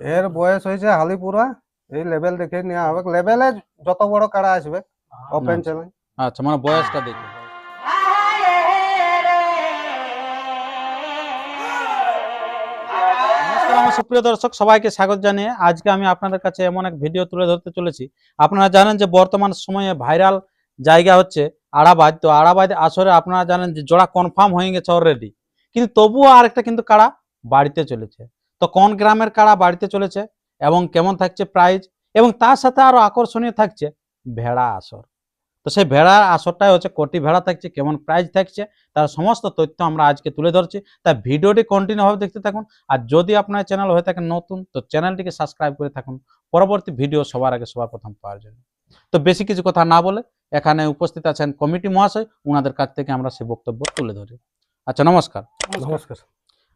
এর বয়স হয়েছে হালিপুরা। এই লেভেল দেখে নেওয়া হবে, লেভেলে যত বড় কাড়া আসবে ওপেন আচ্ছা চ্যালেঞ্জ। আচ্ছা, মানে বয়সটা দেখে। নমস্কার আমার সুপ্রিয় দর্শক, সবাইকে স্বাগত জানিয়ে আজকে আমি আপনাদের কাছে এমন এক ভিডিও তুলে ধরতে চলেছি। আপনারা জানেন যে বর্তমান সময়ে ভাইরাল জায়গা হচ্ছে আড়াবাদ। তো আড়াবাদ আসরে আপনারা জানেন যে জোড়া কনফার্ম হয়ে গেছে অলরেডি, কিন্তু তবুও আরেকটা কিন্তু কাড়া বাড়িতে চলেছে। তো কোন গ্রামের কাড়া বাড়িতে চলেছে এবং কেমন থাকছে প্রাইজ, এবং তার সাথে আরো আকর্ষণীয় থাকছে ভেড়া আসর। তো সেই ভেড়ার আসরটাই হচ্ছে কোটি ভেড়া থাকছে, কেমন প্রাইস থাকছে, তার সমস্ত তথ্য আমরা আজকে তুলে ধরছি। তাই ভিডিওটি কন্টিনিউ ভাবে দেখতে থাকুন। আর যদি আপনার চ্যানেল হয়ে থাকে নতুন, তো চ্যানেলটিকে সাবস্ক্রাইব করে থাকুন পরবর্তী ভিডিও সবার আগে সবার প্রথম পাওয়ার জন্য। তো বেশি কিছু কথা না বলে এখানে উপস্থিত আছেন কমিটি মহাশয়, ওনাদের কাছ থেকে আমরা সেই বক্তব্য তুলে ধরি। আচ্ছা, নমস্কার। নমস্কার।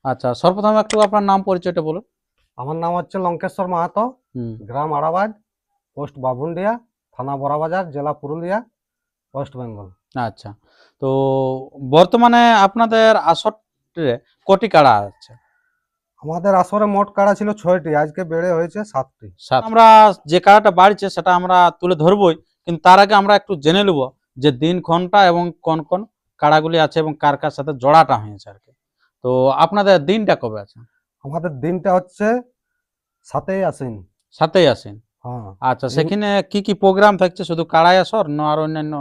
আচ্ছা, সর্বপ্রথম একটু আপনার নাম পরিচয়টা বলুন। আমার নাম হচ্ছে লঙ্কেশ্বর মাহাতো, গ্রাম আড়াবাদ, পোস্ট বাবুন্ডিয়া, থানা বড়াবাজার, জেলা পুরুলিয়া, ওয়েস্ট বেঙ্গল। আচ্ছা, তো বর্তমানে আপনাদের আসরে কটি কাড়া আছে? আমাদের আসরে মোট কাড়া ছিল 6টি, আজকে বেড়ে হয়েছে 7টি। আমরা যে কাড়াটা বাড়ছে সেটা আমরা তুলে ধরবই, কিন্তু তার আগে আমরা একটু জেনে নেব যে দিনক্ষণটা এবং কোন কোন কাড়াগুলি আছে এবং কার কার সাথে জোড়াটা হয়েছে আর কি। তো আপনাদের দিনটা কবে আছে? আমাদের দিনটা হচ্ছে 7ই আশ্বিন। 7ই আশ্বিন। হ্যাঁ। আচ্ছা, সেখানে কি কি প্রোগ্রাম থাকছে? শুধু কাড়াই আসর না আর অন্যান্য?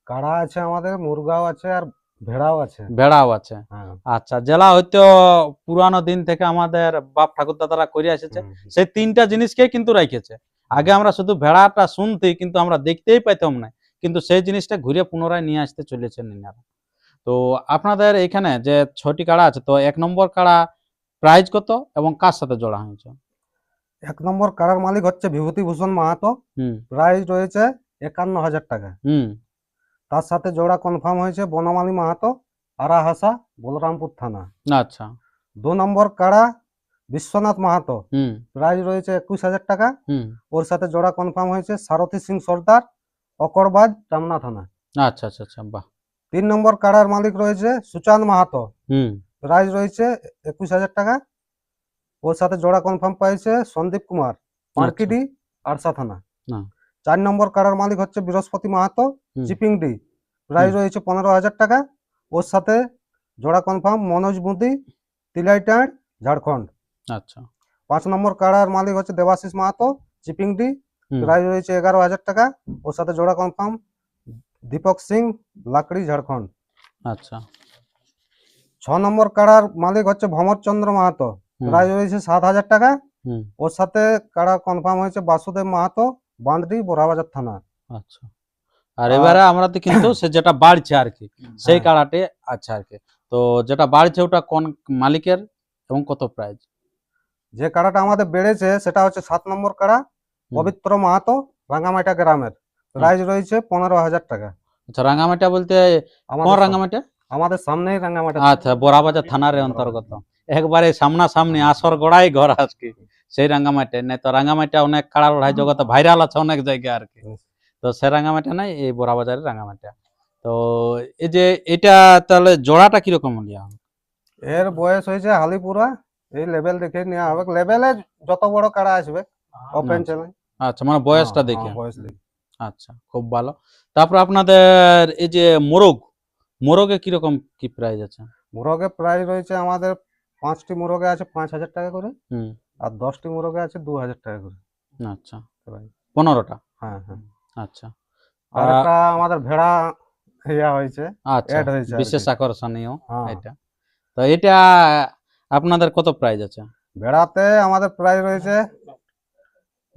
কাড়া আছে, আমাদের মুরগাও আছে আর ভেড়াও আছে। ভেড়াও আছে। হ্যাঁ। আচ্ছা, জেলা হয়তো পুরানো দিন থেকে আমাদের বাপ ঠাকুর দাদারা করে এসেছে, সেই তিনটা জিনিসকেই কিন্তু রেখেছে। আগে আমরা শুধু ভেড়াটা শুনতে, কিন্তু আমরা দেখতেই পাইতাম না, কিন্তু সেই জিনিসটা ঘুরে পুনরায় নিয়ে আসতে চলেছে নিনারা। তো আপনাদের এখানে যে 6টি কাড়া আছে, তো 1 নম্বর কাড়া প্রাইজ কত এবং কার সাথে জোড়া হয়েছে? 1 নম্বর কাড়ার মালিক হচ্ছে বিভূতিভূষণ মাহাতো, হুম প্রাইস রয়েছে 51,000 টাকা। হুম তার সাথে জোড়া কনফার্ম হয়েছে বনমালী মাহাতো, আরাহাসা, বলরামপুর থানা। আচ্ছা। 2 নম্বর কাড়া বিশ্বনাথ মাহাতো, হুম প্রাইস রয়েছে 21,000 টাকা। হুম ওর সাথে জোড়া কনফার্ম হয়েছে সারথী সিং সর্দার, অকরবাদ, টামনা থানা। আচ্ছা আচ্ছা আচ্ছা, বাহ। 3 নম্বর কাড়ার মালিক রয়েছে সুচাঁদ মাহাতো, হুম প্রাইস রয়েছে 21,000 টাকা। ওর সাথে জোড়া কনফার্ম পাইছে সন্দীপ কুমার, পার্কিডি, আরসা থানা। না। 4 নম্বর কাড়ার মালিক হচ্ছে বৃহস্পতি মাহাতো, হুম চিপিংডি, প্রাইস রয়েছে 15,000 টাকা। ওর সাথে জোড়া কনফার্ম মনোজ মুদি, তিলাইটাঁড়, ঝাড়খণ্ড। আচ্ছা। 5 নম্বর কাড়ার মালিক হচ্ছে দেবাশিস মাহাতো, চিপিংডি, হুম প্রাইস রয়েছে 11,000 টাকা। ওর সাথে জোড়া কনফার্ম দীপক সিং, লাকড়ি, ঝাড়খণ্ড। আচ্ছা। 6 নম্বর কাড়ার মালিক হচ্ছে ভমরচন্দ্র মাহাতো, প্রাইস রয়েছে 7,000 টাকা। হুম ওর সাথে কাড়া কনফার্ম হয়েছে বাসুদেব মাহাতো, বান্দরি, বোরাবাজার থানা। আচ্ছা। আর এবারে আমরা তো কিন্তু সে যেটা বাড়ছে আর কি, সেই হ্যাঁ। কাড়াটি আছে আর কি। তো যেটা বাড়ছে ওটা কোন মালিকের এবং কত প্রাইস? যে কাড়াটা আমাদের বেড়েছে সেটা হচ্ছে 7 নম্বর কাড়া পবিত্র মাহাতো, রাঙ্গামাটা গ্রামের, প্রাইস রয়েছে 15,000 টাকা। আচ্ছা, রাঙ্গামাটা বলতে কোন আমাদের রাঙ্গামাটা? আমাদের সামনেই রাঙ্গামাটা। আচ্ছা, বোরাবাজার থানার অন্তর্গত, একবারে সামনাসামনি আসর গড়াই ঘর আর কি, সেই রাঙ্গামাটা নাই। তো রাঙ্গামাটা অনেক কাড়া লড়াই জগতে ভাইরাল আছে অনেক জায়গায় আর কি। তো সে রাঙ্গামাটা নাই, এই বোরাবাজারের রাঙ্গামাটা। তো এই যে এটা তাহলে জোড়াটা কিরকম লিয়া হবে? এর বয়স হয়েছে হালিপুরা। এই লেভেল দেখে নেওয়া হবে, লেভেলে যত বড় কাড়া আসবে ওপেন আচ্ছা চ্যালেঞ্জ। আচ্ছা, মানে বয়সটা দেখে। বয়স দেখে। আচ্ছা, খুব ভালো। তারপর আপনাদের এই যে মোরগ, মোরগে কিরকম কি প্রাইস আছে? মোরগের প্রাইস রয়েছে আমাদের 5টি মোরগে আছে 5,000 টাকা করে, হুম আর 10টি মোরগে আছে 2,000 টাকা করে। আচ্ছা, প্রাইস। 15টা। হ্যাঁ, হ্যাঁ। আচ্ছা। আর একটা আমাদের ভেড়া ইয়া হয়েছে, আচ্ছা, অ্যাড হয়েছে আর বিশেষ কি। আকর্ষণীয় হ্যাঁ। এটা। তো এটা আপনাদের কত প্রাইস আছে? ভেড়াতে আমাদের প্রাইস রয়েছে,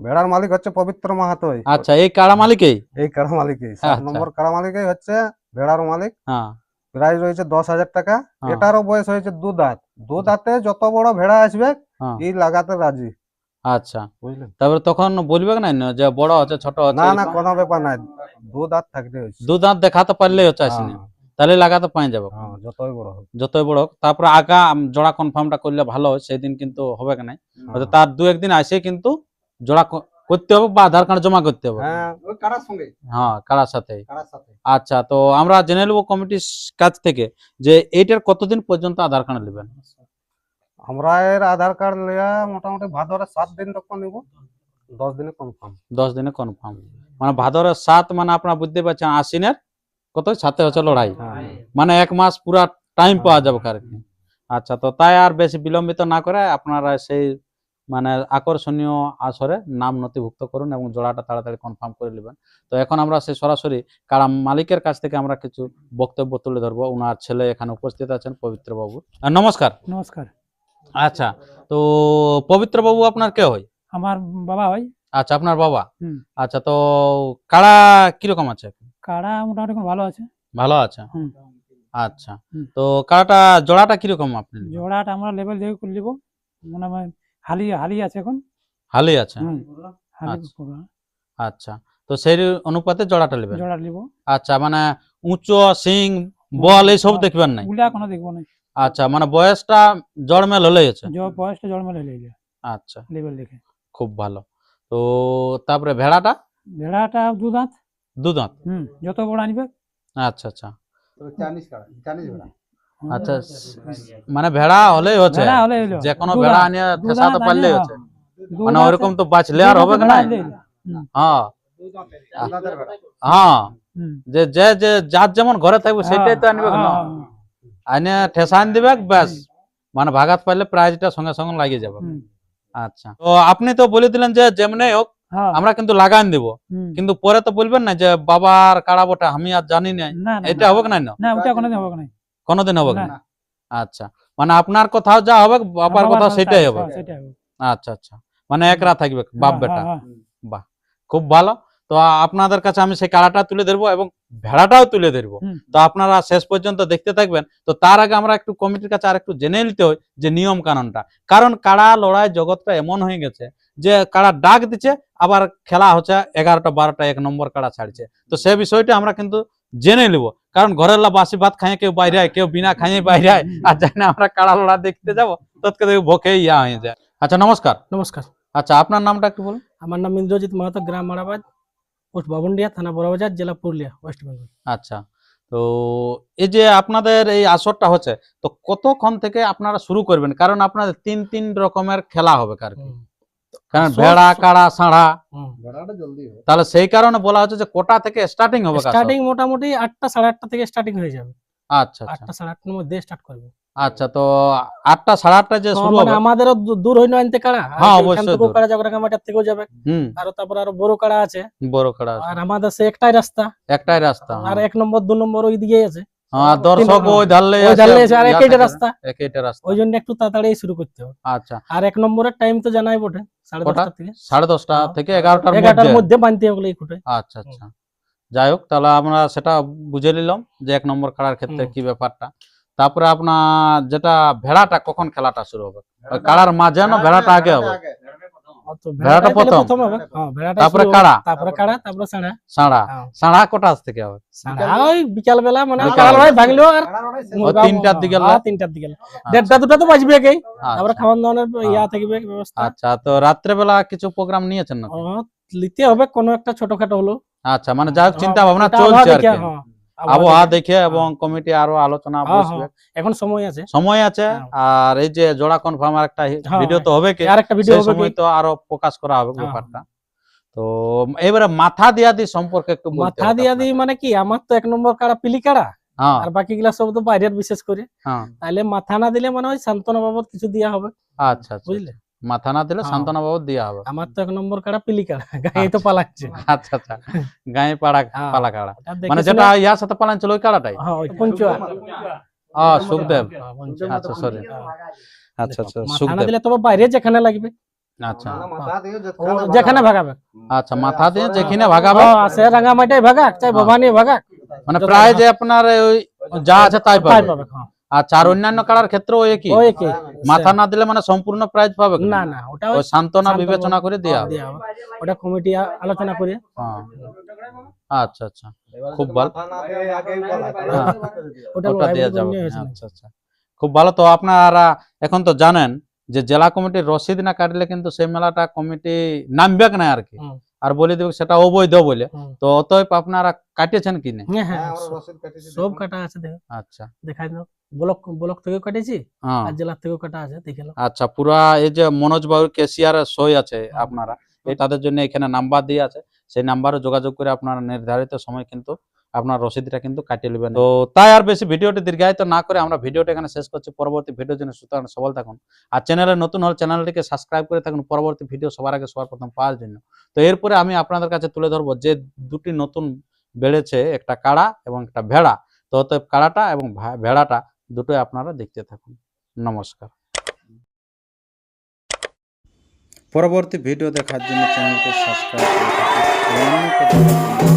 ভেড়ার মালিক হচ্ছে পবিত্র মাহাতোই। আচ্ছা, এই কাড়া মালিকেই? এই কাড়া মালিকই, 7 আচ্ছা। নম্বর কাড়া মালিকই হচ্ছে ভেড়ার মালিক। হ্যাঁ প্রাইস রয়েছে 10,000 টাকা। হ্যাঁ এটারও বয়স হয়েছে 2 দাঁত। 2 দাঁতে যত বড় ভেড়া আসবে হ্যাঁ। এই লাগাতে রাজি। আচ্ছা, বুঝলেন? তারপরে তখন বলবে না যে বড় আছে ছোট আছে? না, না, কোনো ব্যাপার নাই। 2 দাঁত থাকতে হয়েছে। দু দাঁত দেখাতে পারলেই হচ্ছে আসেনি, হ্যাঁ, তাহলে লাগাতে পাই যাবো হ্যাঁ, যতই বড় হোক। যতই বড় হোক। তারপরে আগা জোড়া কনফার্মটা করলে ভালো হয়, সেই দিন কিন্তু হবে না, হয়তো হ্যাঁ। তার 2-1 দিন আসে কিন্তু জোড়া করতে হবে বা আধার কার্ড জমা করতে হবে। হ্যাঁ, ওই কাড়ার সঙ্গে। হ্যাঁ, কারার সাথে। কাড়ার সাথে। আচ্ছা, তো আমরা জেনে নেবো কমিটির কাছ থেকে যে এইটার কতদিন পর্যন্ত আধার কার্ড নেবেন? আমরা এর আধার কার্ড লিয়া মোটামুটি ভাদরের 7 দিন তক নিব, 10 দিনে কনফার্ম। 10 দিনে কনফার্ম, মানে ভাদরের 7, মানে আপনারা বুঝতে পারছেন আশ্বিনের কত 7 হচ্ছে লড়াই, মানে 1 মাস পুরা টাইম পাওয়া যাবে আর কি। আচ্ছা, তো তাই আর বেশি বিলম্বিত না করে আপনারা সেই মানে আকর্ষণীয় আসরে নাম নথিভুক্ত করুন এবং জোড়াটা তাড়াতাড়ি কনফার্ম করে নেবেন। তো এখন আমরা সেই সরাসরি কারা মালিকের কাছ থেকে আমরা কিছু বক্তব্য তুলে ধরবো। ওনার ছেলে এখানে উপস্থিত আছেন, পবিত্র বাবু। নমস্কার। নমস্কার। আচ্ছা, তো পবিত্র বাবু আপনার কে হয়? আমার বাবা হয়। আচ্ছা, আপনার বাবা। হুম। আচ্ছা, তো কাড়া কিরকম আছে? কাড়া মোটামুটি এখন ভালো আছে। ভালো আছে। হুম। আচ্ছা, হুম। তো কাড়াটা জোড়াটা কিরকম আপনি? জোড়াটা আমরা লেভেল দেখে করে নিব, মনে হয় হালি আছে এখন। হালি আছে। হুম, হালি আচ্ছা। পোকা, আচ্ছা, তো সেই অনুপাতে জোড়াটা নেবেন। জোড়া নিব। আচ্ছা, মানে উঁচু সিং বল এইসব দেখবেন নাই? গুলা কোনো দেখবো না। আচ্ছা, মানে বয়সটা জড়মেল হলেই আছে। বয়সটা জন্মালে হইলে আচ্ছা, লেভেল দেখে। খুব ভালো। তো তারপরে ভেড়াটা? ভেড়াটা 2 দাঁত। 2 দাঁত। হুম, যত বড় আনবে। আচ্ছা আচ্ছা ভেড়া। আচ্ছা, মানে ভেড়া হলেই হচ্ছে, ভেড়া হলে হইলো। যে কোনো 2 ভেড়া দাঁত। আনিয়ে 2 ফেসাতে দাঁত পারলেই আনিয়ে, হচ্ছে, দু মানে দাঁত- ওরকম তো বাঁচলে আর দু হবে দাঁতের না। ভেড়া আনলে হইলো। হুম, হ্যাঁ ভেড়া। হ্যাঁ, হুম। যে যে যে যার যেমন ঘরে থাকবে সেটাই তো আনবে না, হ্যাঁ, আনে ঠেসান দিবে ব্যাস, মানে ভাগাত পাইলে প্রাইজটা সঙ্গে সঙ্গে লাগিয়ে যাবে। হুম। আচ্ছা, তো আপনি তো বলে দিলেন যে যেমনি হোক হ্যাঁ, আমরা কিন্তু লাগান দিব, হুম। কিন্তু পরে তো বলবেন না যে বাবার কাড়া বটা আমি আর জানি না, না, না, এটা হবে না? না, ওটা কোনোদিন হবে না। কোনোদিন হবে না। না। আচ্ছা, মানে আপনার কোথাও যা হবে বাবার কোথাও সেটাই হবে। সেটাই হবে। আচ্ছা আচ্ছা, মানে একরা থাকবে বাপ হ্যাঁ, বেটা। হ্যাঁ, বাহ, খুব ভালো। তো আপনাদের কাছে আমি সেই কাড়াটা তুলে ধরবো এবং ভেড়াটাও তুলে ধরবো। হুম। তো আপনারা শেষ পর্যন্ত দেখতে থাকবেন। তো তার আগে আমরা একটু কমিটির কাছে আর একটু জেনে নিতে হয় যে নিয়ম কানুনটা, কারণ কাড়া লড়াই জগৎটা এমন হয়ে গেছে যে কাড়া ডাক দিচ্ছে, আবার খেলা হচ্ছে 11টা 12টা 1 নম্বর কাড়া ছাড়ছে। তো সে বিষয়টা আমরা কিন্তু জেনে নিব, কারণ ঘরের বাসি ভাত খাইয়ে কেউ বাইরে হয়, কেউ বিনা খাইয়ে বাইরে হয়, আর জানি না আমরা কাড়া লড়া দেখতে যাবো তৎকে ভোকে ইয়া হয়ে যায়। আচ্ছা, নমস্কার। নমস্কার। আচ্ছা, আপনার নামটা একটু বলুন। আমার নাম ইন্দ্রজিৎ মাহাতো, গ্রাম আড়াবাদ, পোস্ট বাবুন্ডিয়া, থানা বড়বাজার, জেলা পুরুলিয়া, ওয়েস্ট বেঙ্গল। আচ্ছা, তো এই যে আপনাদের এই আসরটা হচ্ছে, তো কতক্ষণ থেকে আপনারা শুরু করবেন? কারণ আপনাদের 3 রকমের খেলা হবে আর কি, কারণ ভেড়া কাড়া সাড়া, ভেড়াটা জলদি হবে। তাহলে সেই কারণে বলা হচ্ছে যে কোটা থেকে স্টার্টিং হবে কাজ? স্টার্টিং মোটামুটি 8টা 8:30 থেকে স্টার্টিং হয়ে যাবে। আচ্ছা আচ্ছা 8টা 8:30 এর মধ্যে স্টার্ট করবে। আচ্ছা, তো 8টা 8:30 যে শুরু মানে হবে। আমাদেরও দূর হইনো আনতে কাড়া। হ্যাঁ, এখান অবশ্যই থেকেও দূর। কাড়া যাবে, রাঙামাটির থেকেও যাবে। হুম, আর তারপর আরো বড় কাড়া আছে, বড় কাড়া আছে। আর আমাদের সে একটাই রাস্তা। একটাই রাস্তা। আর 1 নম্বর 2 নম্বর ওই দিকেই আছে। হ্যাঁ, দর্শক ওই ধারলে ওই ধারলে আছে, আর একইটা রাস্তা। একইটা রাস্তা। ওই জন্য একটু তাড়াতাড়ি শুরু করতে হবে। আচ্ছা, আর 1 নম্বরের টাইম তো জানাই বটে, 10:30 থেকে 10:30 থেকে 11টার 11টার মধ্যে। মধ্যে বানতে হবে এই খুঁটে। আচ্ছা আচ্ছা, যাই হোক, তাহলে আমরা সেটা বুঝে নিলাম যে 1 নম্বর খেলার ক্ষেত্রে কি ব্যাপারটা। তারপরে আপনার যেটা ভেড়াটা কখন খেলাটা শুরু হবে? ওই কাড়ার মাঝে না ভেড়াটা আগে হবে? তো ভেড়াটা প্রথম। হবে। হ্যাঁ, ভেড়াটা তারপরে শুরু হবে, কাড়া। তারপরে কাড়া, তারপরে সাড়া। সাড়া। হ্যাঁ। সাড়া কটা থেকে হবে? সাড়া ওই বিকাল বেলা, মানে বিকাল কাড়া বেলা। লড়াই ভাগলো আর ওই 3টার দিকে। হ্যাঁ, 3টার দিকে। 1:30 2টা তো বাজবে কেই। তারপরে আচ্ছা খাওয়ান দাওয়ানোর ইয়া থাকবে ব্যবস্থা। আচ্ছা, তো রাত্রে বেলা কিছু প্রোগ্রাম নিয়েছেন না? ও, লিতে হবে কোনো একটা ছোটখাটো হলো। আচ্ছা, মানে যা হোক চিন্তা ভাবনা ওটা চলছে আবহাওয়া আর দেখে, কি। হ্যাঁ, আবহাওয়া দেখে এবং কমিটি আরো আলোচনা হ্যাঁ, বসবে, হ্যাঁ, এখন সময় আছে। সময় আছে। আর এই যে জোড়া কনফার্ম আর একটা হ্যাঁ, ভিডিও তো হবে কি, আর একটা ভিডিও সেই হবে সময় কি? তো আরো প্রকাশ করা হবে হ্যাঁ। ব্যাপারটা। তো এবারে মাথা দিয়া দি সম্পর্কে একটু বলতে মাথা হবে দিয়া আপনাকে। দিই মানে কি, আমার তো 1 নম্বর কাড়া পিলি কাড়া, হ্যাঁ আর বাকি গুলা সব তো বাইরের, বিশেষ করে। হ্যাঁ, তাহলে মাথা না দিলে মানে ওই সান্ত্বনা বাবদ কিছু দেওয়া হবে, আচ্ছা আচ্ছা, বুঝলে? মাথা না দিলে হ্যাঁ। সান্ত্বনা বাবদ দেওয়া হবে। আমার তো 1 নম্বর কাড়া পিলি কাড়া, গায়ে তো পালাচ্ছে। আচ্ছা আচ্ছা, গায়ে পাড়া হ্যাঁ। পালা কাড়া, ওটা দেখে মানে শুনে- যেটা ইয়ার সাথে পালান ছিল ওই কাড়াটাই। হ্যাঁ, ওই পঞ্চুয়া। সুখদেব। হ্যাঁ, পঞ্চুয়া। আচ্ছা, সরি। আচ্ছা আচ্ছা, মাথা না সুখদেব। দিলে তবে বাইরে যেখানে লাগবে, আচ্ছা ও যেখানে ভাগাবে। আচ্ছা, মাথা দিয়ে যেখানে ভাগাবে, হ্যাঁ, সে রাঙামাটিই ভাগাক, চাই ভবানী ভাগাক, মানে প্রায় যে আপনার ওই যা আছে তাই তাই পাবে। পাবে। হ্যাঁ, আচ্ছা, আর অন্যান্য কাড়ার ক্ষেত্রেও একই? ওই কি মাথা না দিলে মানে সম্পূর্ণ প্রাইজ পাবে কি? না, না, ওটা ওই সান্ত্বনা বিবেচনা করে দেওয়া হবে। দেওয়া হবে। ওটা কমিটি আলোচনা করে। হ্যাঁ। আচ্ছা আচ্ছা, খুব ভালো। হ্যাঁ, ওটা ওটা লড়াই দেওয়া বলে যাবে। নিয়ে হয়েছে। আচ্ছা আচ্ছা, খুব ভালো। তো আপনারা এখন তো জানেন যে জেলা কমিটির রসিদ না কাটলে কিন্তু সেই মেলাটা কমিটি নামবে না আর কি। হুম। আর বলে দেবে সেটা অবৈধ বলে। হুম। তো অতএব আপনারা কাটিয়েছেন কি না? হ্যাঁ হ্যাঁ হ্যাঁ, আমরা সব- রসিদ কেটেছি, সব দেখুন। কাটা আছে, দেখো আচ্ছা দেখাই দাও। ব্লক ব্লক থেকেও কাটেছি হ্যাঁ আর জেলা থেকেও কাটা আছে, দেখে নাও। আচ্ছা, পুরা এই যে মনোজ বাবুর কেসিয়ারের সই আছে হুম। আপনারা, এই তাদের জন্য এখানে নাম্বার দিয়ে আছে, সেই নাম্বারে যোগাযোগ করে আপনারা নির্ধারিত সময় কিন্তু আপনার রসিদটা কিন্তু কাটিয়ে নেবেন। তো তাই আর বেশি ভিডিওটি দীর্ঘায়িত না করে আমরা ভিডিওটা এখানে শেষ করছি। পরবর্তী ভিডিওর জন্য সুতরাং সবল থাকুন, আর চ্যানেলে নতুন হলে চ্যানেলটিকে সাবস্ক্রাইব করে থাকুন পরবর্তী ভিডিও সবার আগে সবার প্রথম পাওয়ার জন্য। তো এরপরে আমি আপনাদের কাছে তুলে ধরবো যে দুটি নতুন বেড়েছে, একটা কাড়া এবং একটা ভেড়া। তো অতএব কাড়াটা এবং ভেড়াটা দুটোই আপনারা দেখতে থাকুন। নমস্কার। পরবর্তী ভিডিও দেখার জন্য চ্যানেলকে সাবস্ক্রাইব করে থাকুন।